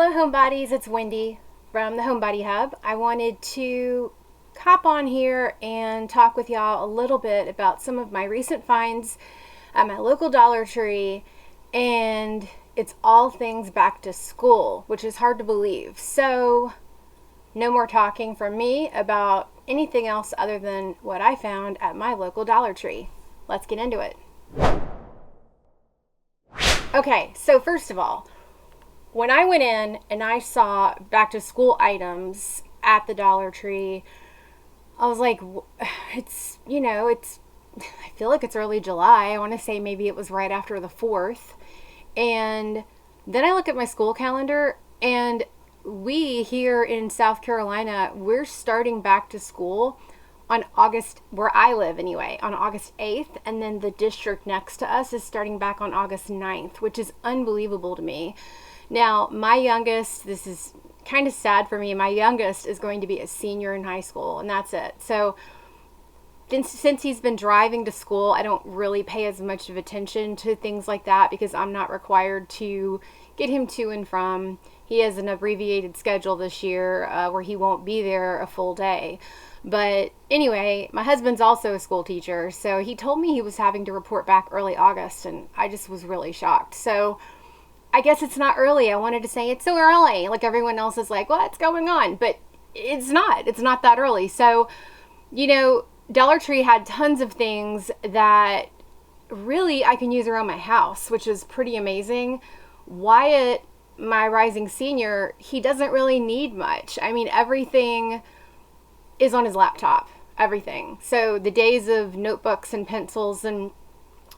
Hello Homebodies, it's Wendi from the Homebody Hub. I wanted to hop on here and talk with y'all a little bit about some of my recent finds at my local Dollar Tree, and it's all things back to school, which is hard to believe. So no more talking from me about anything else other than what I found at my local Dollar Tree. Let's get into it. Okay, so first of all, when I went in and I saw back to school items at the Dollar Tree, I was like, I feel like it's early July. I want to say maybe it was right after the 4th. And then I look at my school calendar, and we here in South Carolina, we're starting back to school on August, where I live anyway, on August 8th. And then the district next to us is starting back on August 9th, which is unbelievable to me. Now, my youngest, this is kind of sad for me, my youngest is going to be a senior in high school, and that's it. So since he's been driving to school, I don't really pay as much of attention to things like that because I'm not required to get him to and from. He has an abbreviated schedule this year where he won't be there a full day. But anyway, my husband's also a school teacher, so he told me he was having to report back early August, and I just was really shocked. So I guess it's not early. I wanted to say it's so early. Like everyone else is like, what's going on? But it's not. It's not that early. So, Dollar Tree had tons of things that really I can use around my house, which is pretty amazing. Wyatt, my rising senior, he doesn't really need much. I mean, everything is on his laptop. Everything. So the days of notebooks and pencils and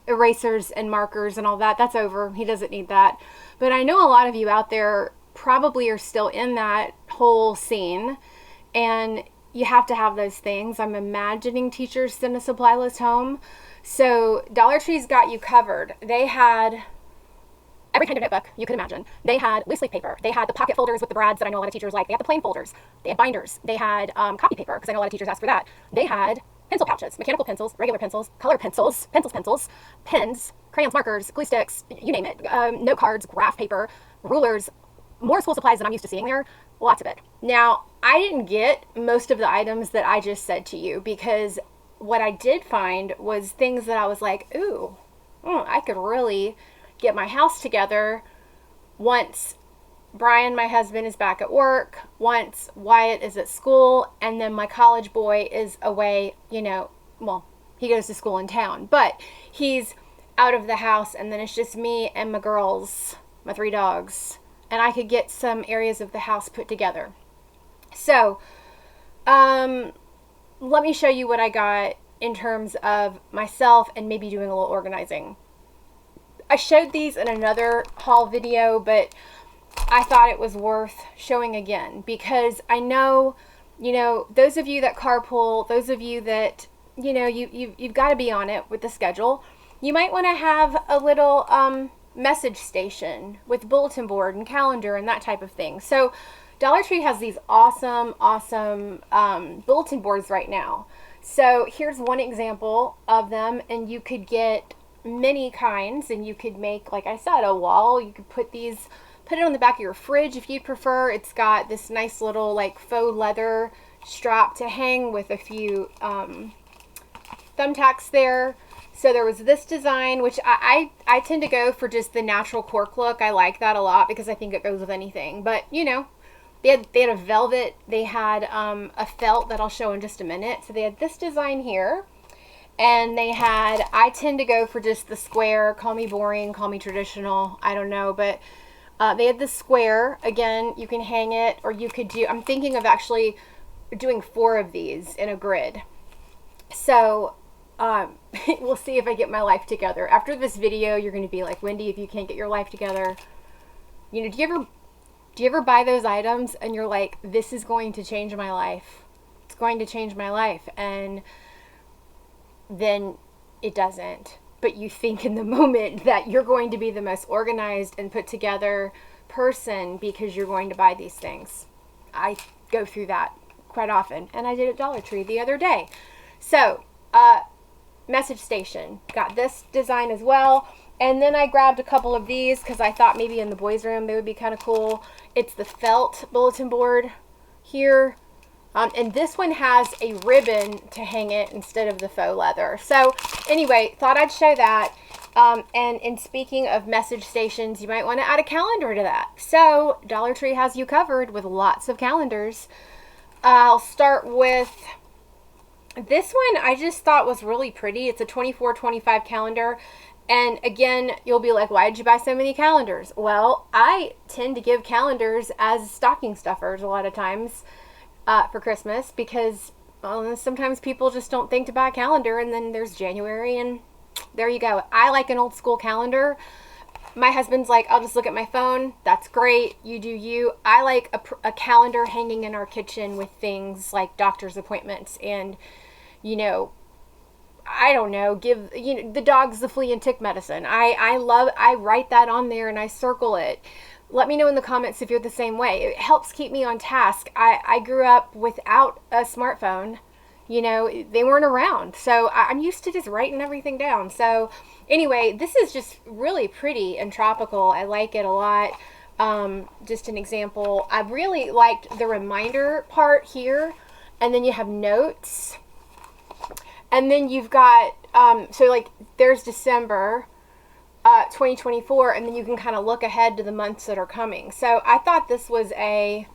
erasers and markers and all that, that's over. He doesn't need that. But I know a lot of you out there probably are still in that whole scene, and you have to have those things. I'm imagining teachers send a supply list home. So Dollar Tree's got you covered. They had every kind of notebook you could imagine. They had loose leaf paper. They had the pocket folders with the brads that I know a lot of teachers like. They had the plain folders. They had binders. They had copy paper, because I know a lot of teachers ask for that. They had pencil pouches, mechanical pencils, regular pencils, color pencils, pencils, pens, crayons, markers, glue sticks, you name it, note cards, graph paper, rulers, more school supplies than I'm used to seeing there, lots of it. Now, I didn't get most of the items that I just said to you, because what I did find was things that I was like, I could really get my house together once Brian, my husband, is back at work, once Wyatt is at school, and then my college boy is away, he goes to school in town, but he's out of the house, and then it's just me and my girls, my 3 dogs, and I could get some areas of the house put together. So, let me show you what I got in terms of myself and maybe doing a little organizing. I showed these in another haul video, but I thought it was worth showing again, because I know, those of you that carpool, those of you that, you've got to be on it with the schedule. You might want to have a little message station with bulletin board and calendar and that type of thing. So Dollar Tree has these awesome bulletin boards right now. So here's one example of them, and you could get many kinds, and you could make, like I said, a wall. You could put it on the back of your fridge if you prefer. It's got this nice little faux leather strap to hang with a few thumbtacks there. So there was this design, which I tend to go for just the natural cork look. I like that a lot because I think it goes with anything. But they had a velvet, they had a felt that I'll show in just a minute. So they had this design here. And they had, I tend to go for just the square. Call me boring, call me traditional, I don't know, but they had the square. Again, you can hang it, or you could I'm thinking of actually doing 4 of these in a grid. So we'll see if I get my life together. After this video, you're going to be like, Wendi, if you can't get your life together, do you ever buy those items and you're like, this is going to change my life. It's going to change my life. And then it doesn't. But you think in the moment that you're going to be the most organized and put together person because you're going to buy these things. I go through that quite often, and I did at Dollar Tree the other day. So, message station. Got this design as well. And then I grabbed a couple of these because I thought maybe in the boys' room they would be kind of cool. It's the felt bulletin board here. And this one has a ribbon to hang it instead of the faux leather. So anyway, thought I'd show that. And in speaking of message stations, you might want to add a calendar to that. So Dollar Tree has you covered with lots of calendars. I'll start with this one. I just thought was really pretty. It's a 24-25 calendar. And again, you'll be like, why did you buy so many calendars? Well, I tend to give calendars as stocking stuffers a lot of times for Christmas because sometimes people just don't think to buy a calendar, and then there's January and there you go. I like an old school calendar. My husband's like, I'll just look at my phone. That's great. You do you. I like a calendar hanging in our kitchen with things like doctor's appointments and, you know, I don't know, give, you know, the dogs the flea and tick medicine. I write that on there and I circle it. Let me know in the comments if you're the same way. It helps keep me on task. I grew up without a smartphone. You know, they weren't around. So I'm used to just writing everything down. So anyway, this is just really pretty and tropical. I like it a lot. Just an example. I really liked the reminder part here. And then you have notes. And then you've got, so like there's December 2024. And then you can kind of look ahead to the months that are coming. So I thought this was a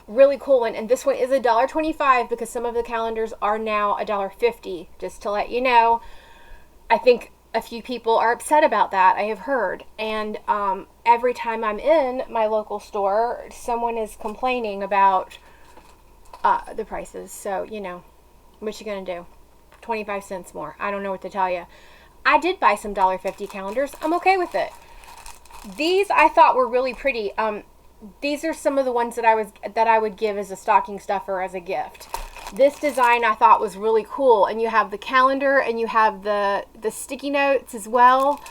really cool one, and this one is $1.25 because some of the calendars are now $1.50, just to let you know. I think a few people are upset about that, I have heard, and every time I'm in my local store, someone is complaining about the prices. So, you know, what you gonna do? 25 cents more. I don't know what to tell you. I did buy some $1.50 calendars. I'm okay with it. These I thought were really pretty. These are some of the ones that I would give as a stocking stuffer as a gift. This design I thought was really cool, and you have the calendar and you have the sticky notes as well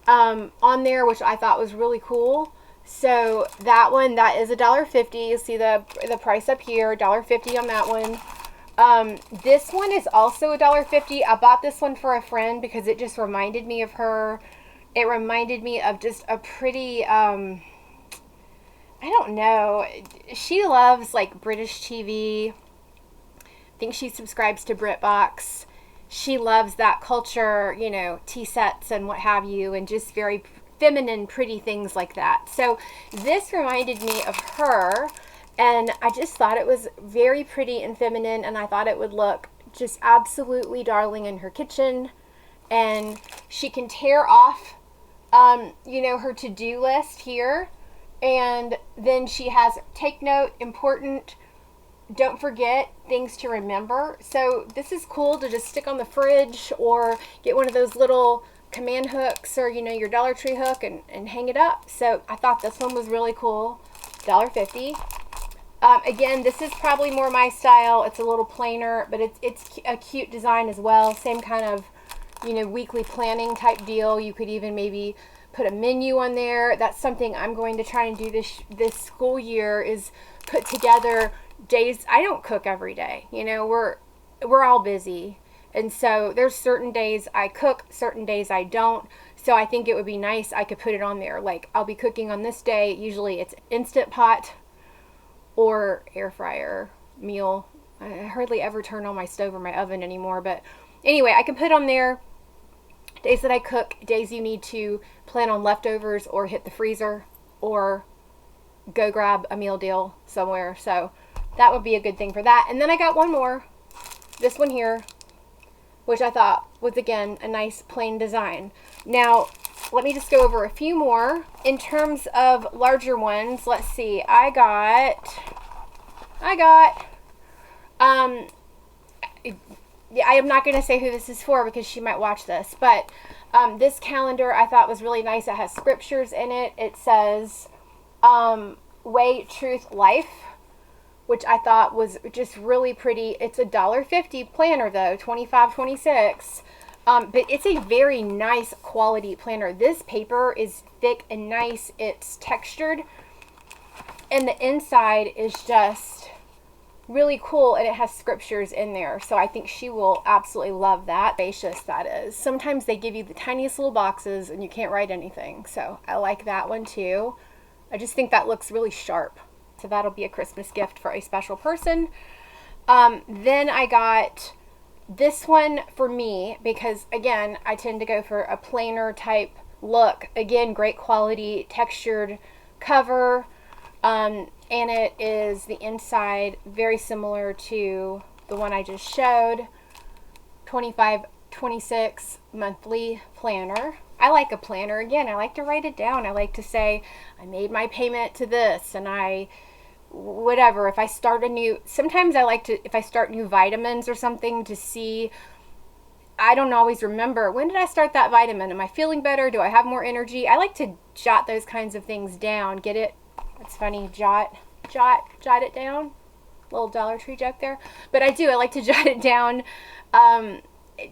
on there, which I thought was really cool. So that one, that is $1.50. You see the price up here, $1.50 on that one. This one is also $1.50. I bought this one for a friend because it just reminded me of her. It reminded me of just a pretty I don't know. She loves like British TV. I think she subscribes to BritBox. She loves that culture, you know, tea sets and what have you, and just very feminine, pretty things like that. So this reminded me of her, and I just thought it was very pretty and feminine, and I thought it would look just absolutely darling in her kitchen. And she can tear off, you know, her to-do list here. And then she has take note, important, don't forget, things to remember. So this is cool to just stick on the fridge or get one of those little command hooks or, you know, your Dollar Tree hook and hang it up. So I thought this one was really cool. $1.50. Again, this is probably more my style. It's a little plainer, but it's a cute design as well. Same kind of, you know, weekly planning type deal. You could even maybe put a menu on there. That's something I'm going to try and do this school year, is put together days. I don't cook every day. You know, we're all busy. And so there's certain days I cook, certain days I don't. So I think it would be nice I could put it on there. Like, I'll be cooking on this day. Usually it's Instant Pot or air fryer meal. I hardly ever turn on my stove or my oven anymore. But anyway, I can put on there days that I cook, days you need to plan on leftovers or hit the freezer or go grab a meal deal somewhere. So that would be a good thing for that. And then I got one more, this one here, which I thought was, again, a nice plain design. Now, let me just go over a few more. In terms of larger ones, let's see. I got yeah, I am not going to say who this is for because she might watch this, but this calendar I thought was really nice. It has scriptures in it. It says Way, Truth, Life, which I thought was just really pretty. It's a $1.50 planner though, 25-26, but it's a very nice quality planner. This paper is thick and nice. It's textured, and the inside is just really cool, and it has scriptures in there. So I think she will absolutely love that. Spacious that is. Sometimes they give you the tiniest little boxes and you can't write anything. So I like that one too. I just think that looks really sharp. So that'll be a Christmas gift for a special person. Then I got this one for me because, again, I tend to go for a plainer type look. Again, great quality textured cover. And it is the inside very similar to the one I just showed. 25-26 monthly planner. I like a planner. Again, I like to write it down. I like to say I made my payment to this, and whatever, if I start sometimes I like to, if I start new vitamins or something, to see, I don't always remember, when did I start that vitamin? Am I feeling better? Do I have more energy? I like to jot those kinds of things down. Get it? It's funny, jot it down. Little Dollar Tree joke there. But I like to jot it down,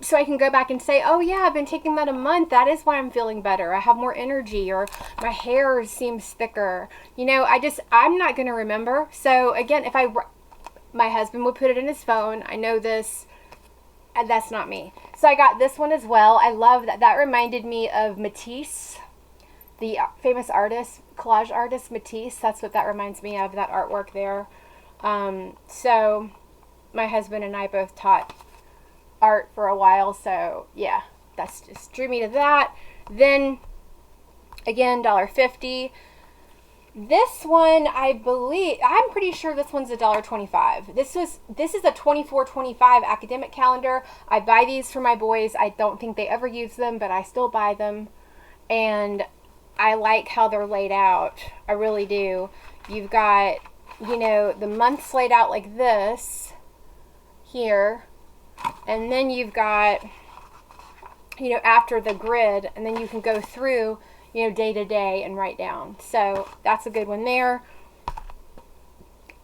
so I can go back and say, oh yeah, I've been taking that a month. That is why I'm feeling better. I have more energy, or my hair seems thicker. You know, I'm not going to remember. So again, my husband would put it in his phone. I know this, and that's not me. So I got this one as well. I love that. That reminded me of Matisse, the famous artist, collage artist Matisse. That's what that reminds me of, that artwork there. So my husband and I both taught art for a while, so yeah, that's just drew me to that. Then again, $1.50. This one, I'm pretty sure this one's $1.25. This is a 24-25 academic calendar. I buy these for my boys. I don't think they ever use them, but I still buy them, and I like how they're laid out. I really do. You've got, you know, the months laid out like this here, and then you've got, you know, after the grid, and then you can go through, you know, day to day and write down. So that's a good one there.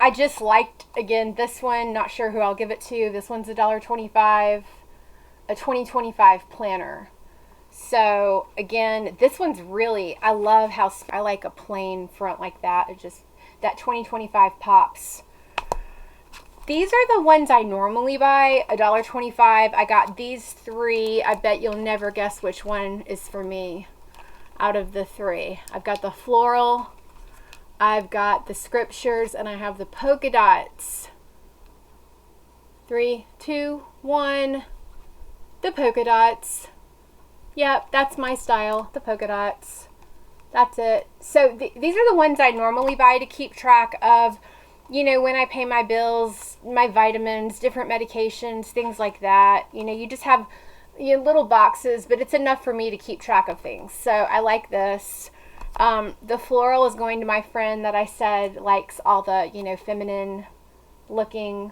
I just liked, again, this one. Not sure who I'll give it to. This one's $1.25, a 2025 planner. So again, this one's really, I love how I like a plain front like that. It just, that 2025 pops. These are the ones I normally buy, $1.25. I got these three. I bet you'll never guess which one is for me out of the three. I've got the floral, I've got the scriptures, and I have the polka dots. 3, 2, 1. The polka dots. Yep, that's my style, the polka dots. That's it. So these are the ones I normally buy to keep track of, you know, when I pay my bills, my vitamins, different medications, things like that. You know, you just have, you know, little boxes, but it's enough for me to keep track of things. So I like this. The floral is going to my friend that I said likes all the, you know, feminine looking.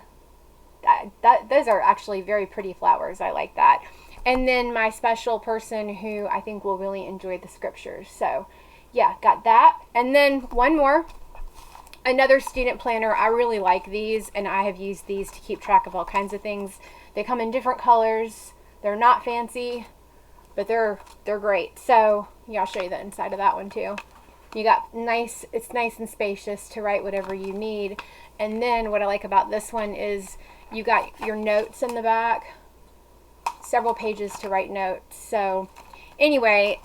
Those are actually very pretty flowers. I like that. And then my special person who I think will really enjoy the scriptures. So yeah, got that. And then one more. Another student planner. I really like these, and I have used these to keep track of all kinds of things. They come in different colors. They're not fancy, but they're great. So yeah, I'll show you the inside of that one too. You got it's nice and spacious to write whatever you need. And then what I like about this one is you got your notes in the back, several pages to write notes. So anyway,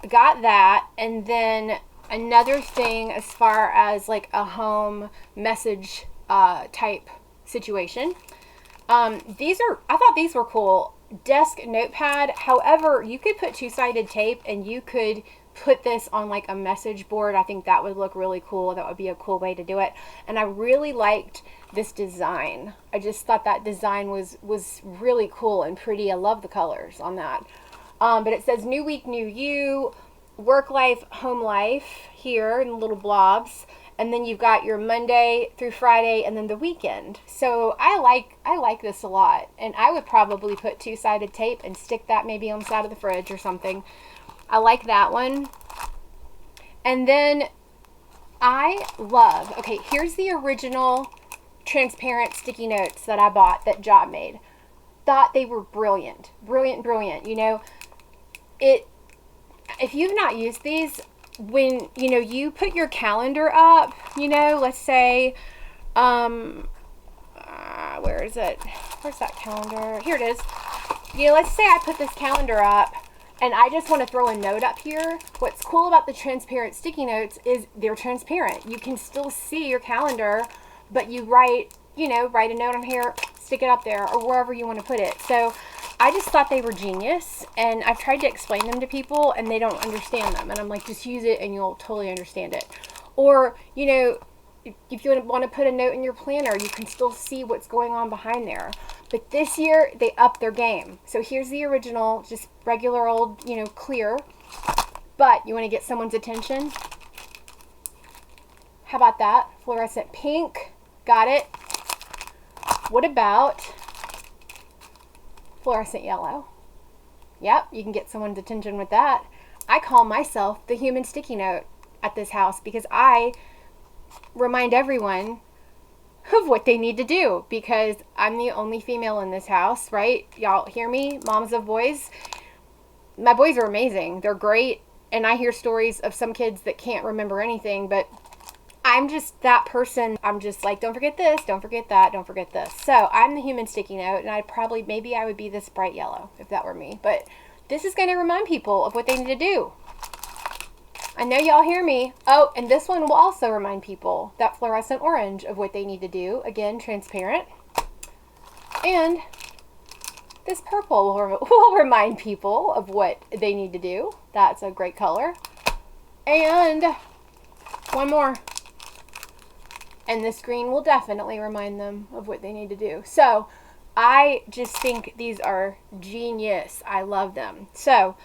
got that. And then another thing as far as like a home message type situation. I thought these were cool. Desk notepad. However, you could put two-sided tape and you could put this on like a message board. I think that would look really cool. That would be a cool way to do it. And I really liked this design. I just thought that design was really cool and pretty. I love the colors on that. But it says new week, new you. Work life, home life here in little blobs, and then you've got your Monday through Friday and then the weekend. So I like this a lot, and I would probably put two-sided tape and stick that maybe on the side of the fridge or something. I like that one. And then okay, here's the original transparent sticky notes that I bought that Job made. Thought they were brilliant. You know, if you've not used these, when, you know, you put your calendar up, you know, let's say, where is it? Where's that calendar? Here it is. You know, let's say I put this calendar up and I just want to throw a note up here. What's cool about the transparent sticky notes is they're transparent. You can still see your calendar, but you write a note on here, stick it up there, or wherever you want to put it. So I just thought they were genius, and I've tried to explain them to people and they don't understand them. And I'm like, just use it and you'll totally understand it. Or, you know, if you want to put a note in your planner, you can still see what's going on behind there. But this year, they upped their game. So here's the original, just regular old, you know, clear. But you want to get someone's attention? How about that? Fluorescent pink. Got it. What about fluorescent yellow? Yep, you can get someone's attention with that. I call myself the human sticky note at this house because I remind everyone of what they need to do, because I'm the only female in this house, right? Y'all hear me? Moms of boys. My boys are amazing. They're great. And I hear stories of some kids that can't remember anything, but I'm just that person. I'm just like, don't forget this, don't forget that, don't forget this. So I'm the human sticky note, and maybe I would be this bright yellow if that were me. But this is going to remind people of what they need to do. I know y'all hear me. Oh, and this one will also remind people, that fluorescent orange, of what they need to do. Again, transparent. And this purple will remind people of what they need to do. That's a great color. And one more. And this green will definitely remind them of what they need to do. So I just think these are genius. I love them. So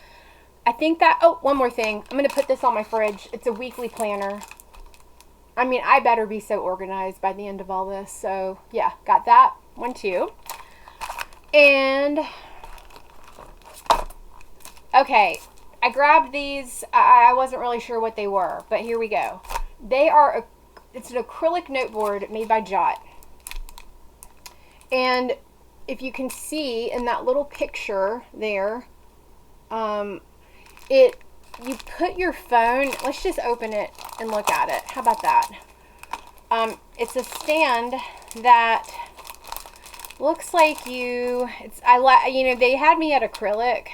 I think that, oh, one more thing. I'm going to put this on my fridge. It's a weekly planner. I mean, I better be so organized by the end of all this. So yeah, got that one too. And okay, I grabbed these. I wasn't really sure what they were, but here we go. It's an acrylic note board made by Jot. And if you can see in that little picture there, you put your phone, let's just open it and look at it. How about that? It's a stand that looks like they had me at acrylic.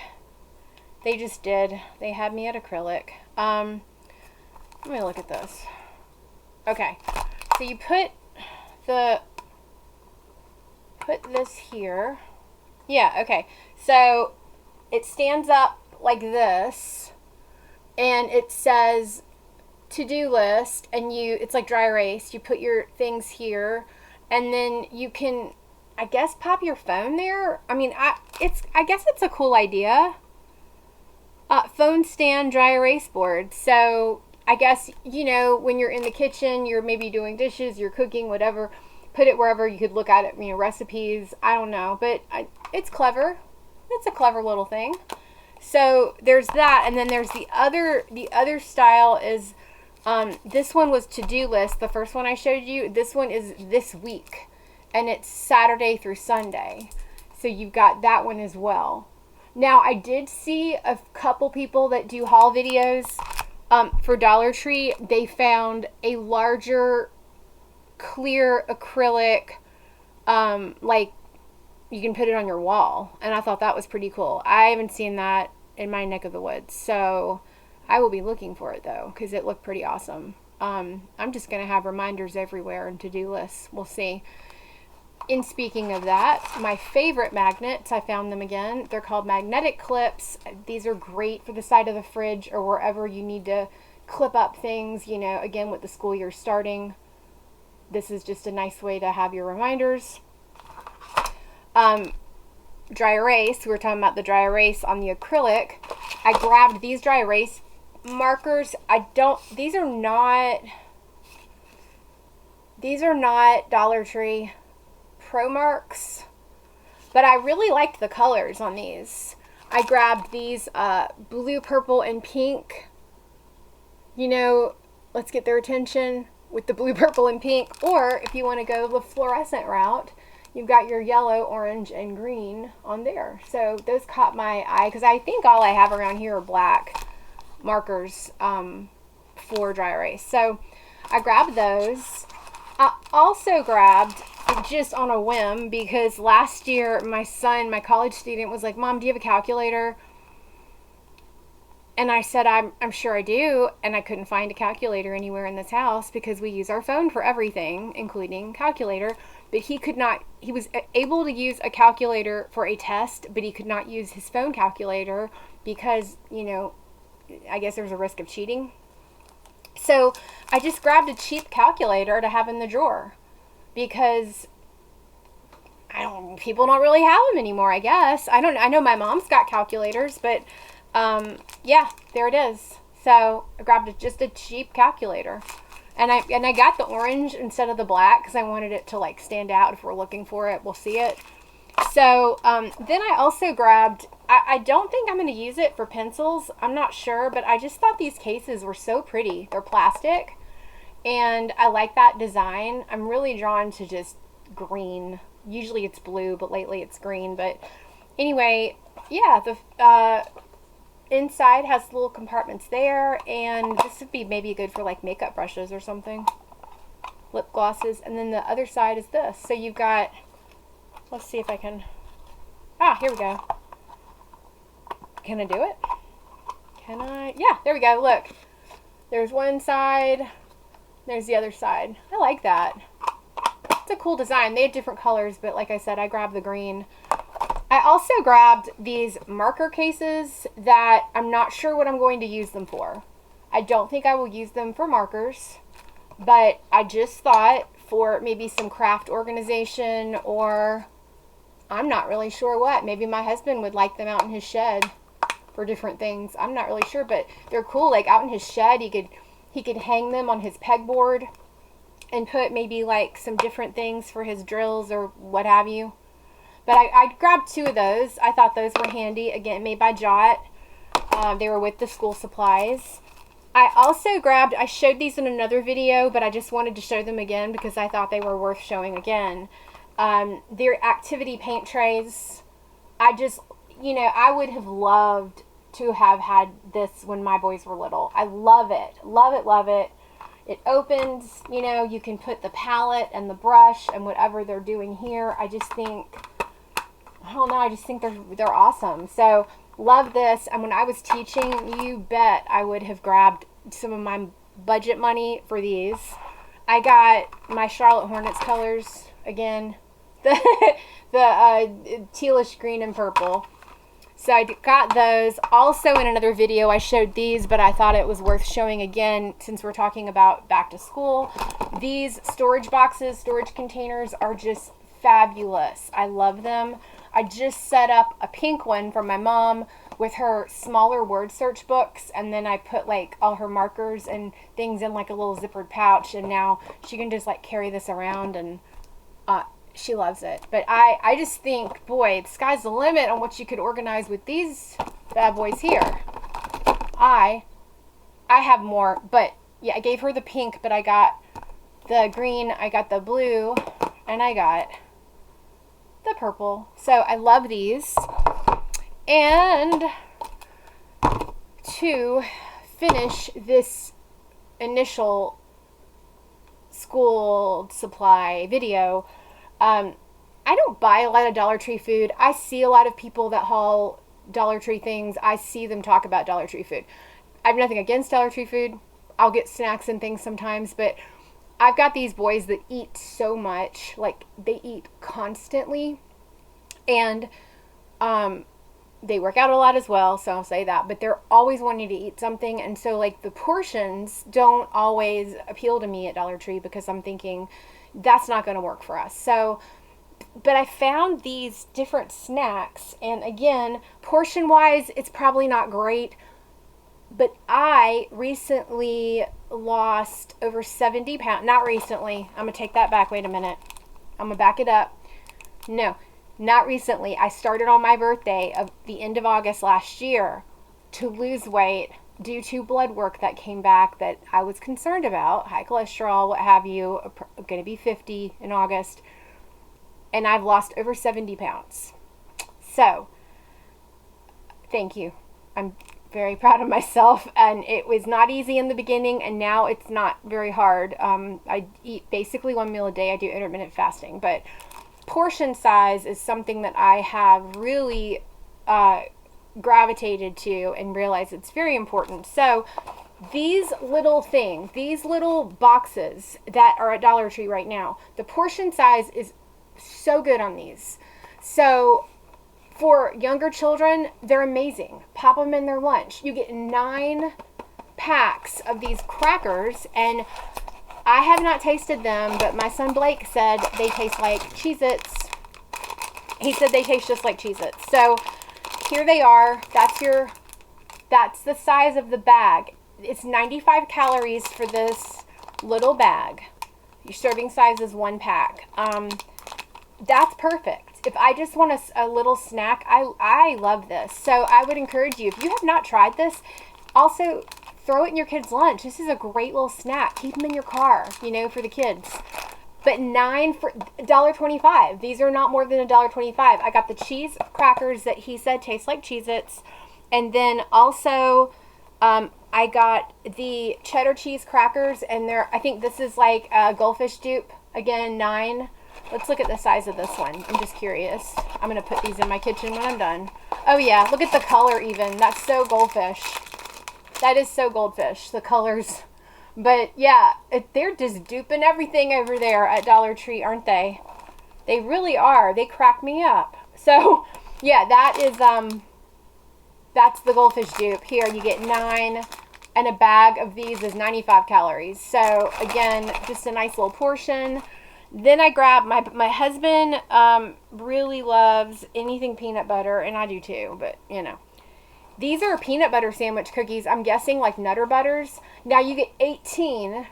They just did. They had me at acrylic. Let me look at this. Okay. So you put this here. Yeah, okay. So it stands up like this, and it says to-do list, and it's like dry erase. You put your things here, and then you can, I guess, pop your phone there. I mean, I guess it's a cool idea. Phone stand dry erase board. So I guess, you know, when you're in the kitchen, you're maybe doing dishes, you're cooking, whatever, put it wherever you could look at it, you know, recipes. I don't know, but it's clever. It's a clever little thing. So there's that, and then there's the other style is, this one was to-do list, the first one I showed you. This one is this week, and it's Saturday through Sunday. So you've got that one as well. Now, I did see a couple people that do haul videos for Dollar Tree. They found a larger clear acrylic, like you can put it on your wall, and I thought that was pretty cool. I haven't seen that in my neck of the woods, so I will be looking for it though, because it looked pretty awesome. I'm just gonna have reminders everywhere and to-do lists. We'll see. In speaking of that, my favorite magnets, I found them again. They're called magnetic clips. These are great for the side of the fridge or wherever you need to clip up things, you know, again, with the school year starting. This is just a nice way to have your reminders. Dry erase, we were talking about the dry erase on the acrylic. I grabbed these dry erase markers. These are not Dollar Tree Pro Marks, but I really liked the colors on these. I grabbed these blue, purple, and pink. You know, let's get their attention with the blue, purple, and pink. Or if you want to go the fluorescent route, you've got your yellow, orange, and green on there. So those caught my eye because I think all I have around here are black markers for dry erase. So I grabbed those. I also grabbed, like just on a whim, because last year my son, my college student, was like, Mom, do you have a calculator? And I said, I'm sure I do. And I couldn't find a calculator anywhere in this house because we use our phone for everything, including calculator. But he could not, he was able to use a calculator for a test, but he could not use his phone calculator because, you know, I guess there's a risk of cheating. So I just grabbed a cheap calculator to have in the drawer because people don't really have them anymore, I guess. I know my mom's got calculators, but yeah, there it is. So I grabbed just a cheap calculator, and I got the orange instead of the black because I wanted it to like stand out. If we're looking for it, we'll see it. So then I also grabbed, I don't think I'm going to use it for pencils. I'm not sure, but I just thought these cases were so pretty. They're plastic, and I like that design. I'm really drawn to just green. Usually it's blue, but lately it's green. But anyway, yeah, the inside has little compartments there, and this would be maybe good for like makeup brushes or something, lip glosses. And then the other side is this. So you've got, let's see if I can, here we go. Can I do it? Can I? Yeah, there we go. Look, there's one side, there's the other side. I like that. It's a cool design. They had different colors, but like I said, I grabbed the green. I also grabbed these marker cases that I'm not sure what I'm going to use them for. I don't think I will use them for markers, but I just thought for maybe some craft organization, or I'm not really sure what. Maybe my husband would like them out in his shed for different things. I'm not really sure, but they're cool. Like out in his shed, he could hang them on his pegboard and put maybe like some different things for his drills or what have you. But I grabbed two of those. I thought those were handy. Again, made by Jot. They were with the school supplies. I also grabbed, I showed these in another video, but I just wanted to show them again because I thought they were worth showing again. They're activity paint trays. I just, you know, I would have loved to have had this when my boys were little. I love it. Love it, love it. It opens, you know, you can put the palette and the brush and whatever they're doing here. I just think, I don't know, I just think they're awesome. So, love this. And when I was teaching, you bet I would have grabbed some of my budget money for these. I got my Charlotte Hornets colors again. The tealish green and purple. So I got those. Also in another video I showed these, but I thought it was worth showing again since we're talking about back to school. These storage boxes, storage containers are just fabulous. I love them. I just set up a pink one for my mom with her smaller word search books, and then I put like all her markers and things in like a little zippered pouch, and now she can just like carry this around, and she loves it. But I just think, boy, the sky's the limit on what you could organize with these bad boys here. I have more, but yeah, I gave her the pink, but I got the green, I got the blue, and I got the purple. So I love these. And to finish this initial school supply video, I don't buy a lot of Dollar Tree food. I see a lot of people that haul Dollar Tree things. I see them talk about Dollar Tree food. I have nothing against Dollar Tree food. I'll get snacks and things sometimes, but I've got these boys that eat so much. Like, they eat constantly. And they work out a lot as well, so I'll say that. But they're always wanting to eat something. And so, like, the portions don't always appeal to me at Dollar Tree because I'm thinking, that's not going to work for us. So, but I found these different snacks, and again, portion-wise, it's probably not great, but I recently lost over 70 pounds. Not recently. I'm going to take that back. Wait a minute. I'm going to back it up. No, not recently. I started on my birthday of the end of August last year to lose weight due to blood work that came back that I was concerned about, high cholesterol, what have you. I'm going to be 50 in August, and I've lost over 70 pounds. So, thank you. I'm very proud of myself, and it was not easy in the beginning, and now it's not very hard. I eat basically one meal a day. I do intermittent fasting, but portion size is something that I have really gravitated to and realized it's very important. So these little things, these little boxes that are at Dollar Tree right now, the portion size is so good on these. So for younger children, they're amazing. Pop them in their lunch. You get 9 packs of these crackers, and I have not tasted them, but my son Blake said they taste like Cheez-Its. He said they taste just like Cheez-Its. So here they are. That's the size of the bag. It's 95 calories for this little bag. Your serving size is 1 pack. That's perfect. If I just want a little snack, I love this. So I would encourage you, if you have not tried this, also throw it in your kids' lunch. This is a great little snack. Keep them in your car, you know, for the kids. But 9 for $1.25. These are not more than $1.25. I got the cheese crackers that he said taste like Cheez-Its. And then also I got the cheddar cheese crackers, and I think this is like a goldfish dupe. Again, 9. Let's look at the size of this one. I'm just curious. I'm going to put these in my kitchen when I'm done. Oh yeah, look at the color even. That's so goldfish. That is so goldfish, the colors. But yeah, they're just duping everything over there at Dollar Tree, aren't they? They really are. They crack me up. So yeah, that is, that's the goldfish dupe. Here, you get 9, and a bag of these is 95 calories. So again, just a nice little portion. Then I grabbed, my husband really loves anything peanut butter, and I do too, but you know. These are peanut butter sandwich cookies. I'm guessing like Nutter Butters. Now you get 18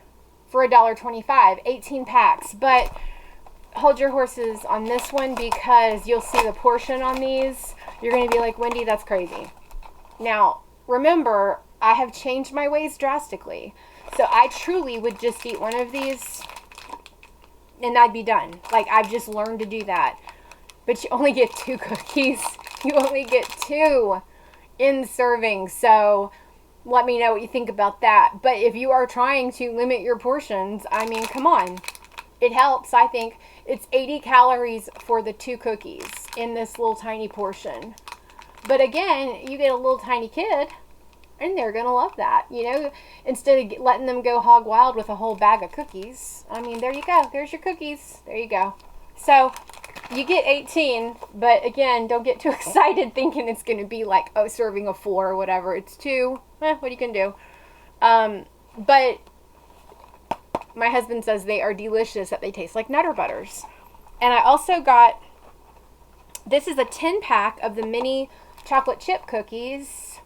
for $1.25, 18 packs, but hold your horses on this one because you'll see the portion on these. You're going to be like, Wendi, that's crazy. Now, remember, I have changed my ways drastically. So I truly would just eat one of these and I'd be done. Like, I've just learned to do that. But you only get 2 cookies. You only get 2 in serving. So let me know what you think about that. But if you are trying to limit your portions, I mean, come on. It helps, I think. It's 80 calories for the 2 cookies in this little tiny portion. But again, you get a little tiny kid, and they're going to love that, you know, instead of letting them go hog wild with a whole bag of cookies. I mean, there you go. There's your cookies. There you go. So you get 18, but again, don't get too excited thinking it's going to be like, oh, serving of 4 or whatever. It's 2. What you can do. But my husband says they are delicious, that they taste like Nutter Butters. And I also got, this is a 10 pack of the mini chocolate chip cookies.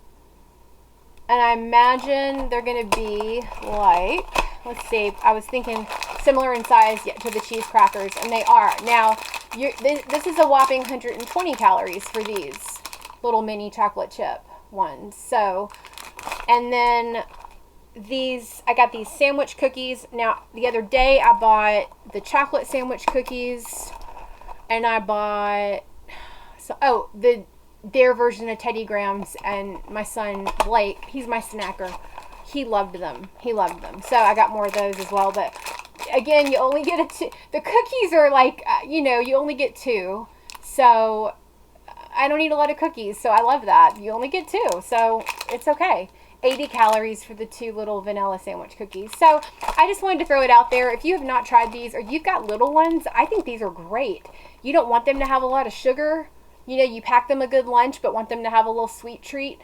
And I imagine they're going to be like, let's see, I was thinking similar in size to the cheese crackers, and they are. Now, this is a whopping 120 calories for these little mini chocolate chip ones. So, and then these, I got these sandwich cookies. Now, the other day I bought the chocolate sandwich cookies, and I bought, their version of Teddy Grahams, and my son Blake, he's my snacker, he loved them. So I got more of those as well. But again, you only get the cookies are like, you know, you only get 2. So I don't eat a lot of cookies, so I love that. You only get 2, so it's okay. 80 calories for the 2 little vanilla sandwich cookies. So I just wanted to throw it out there. If you have not tried these, or you've got little ones, I think these are great. You don't want them to have a lot of sugar. You know, you pack them a good lunch, but want them to have a little sweet treat.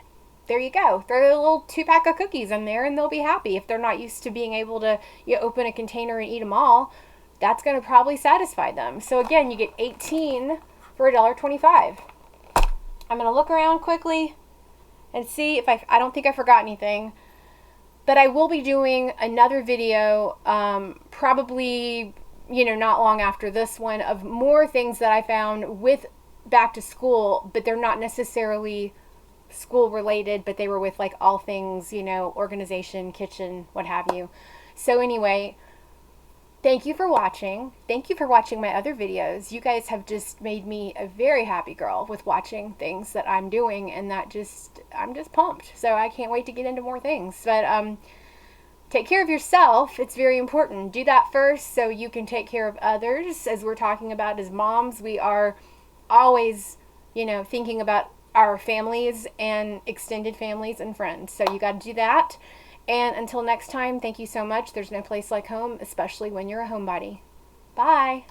There you go. Throw a little 2-pack of cookies in there, and they'll be happy. If they're not used to being able to, you know, open a container and eat them all, that's going to probably satisfy them. So again, you get 18 for $1.25. I'm going to look around quickly and see if I don't think I forgot anything. But I will be doing another video, probably, you know, not long after this one, of more things that I found with back to school, but they're not necessarily school related, but they were with like all things, you know, organization, kitchen, what have you. So anyway, Thank you for watching. Thank you for watching my other videos. You guys have just made me a very happy girl with watching things that I'm doing, and I'm just pumped. So I can't wait to get into more things. But take care of yourself. It's very important. Do that first so you can take care of others. As we're talking about as moms, we are always, thinking about our families and extended families and friends. So you got to do that. And until next time, thank you so much. There's no place like home, especially when you're a homebody. Bye.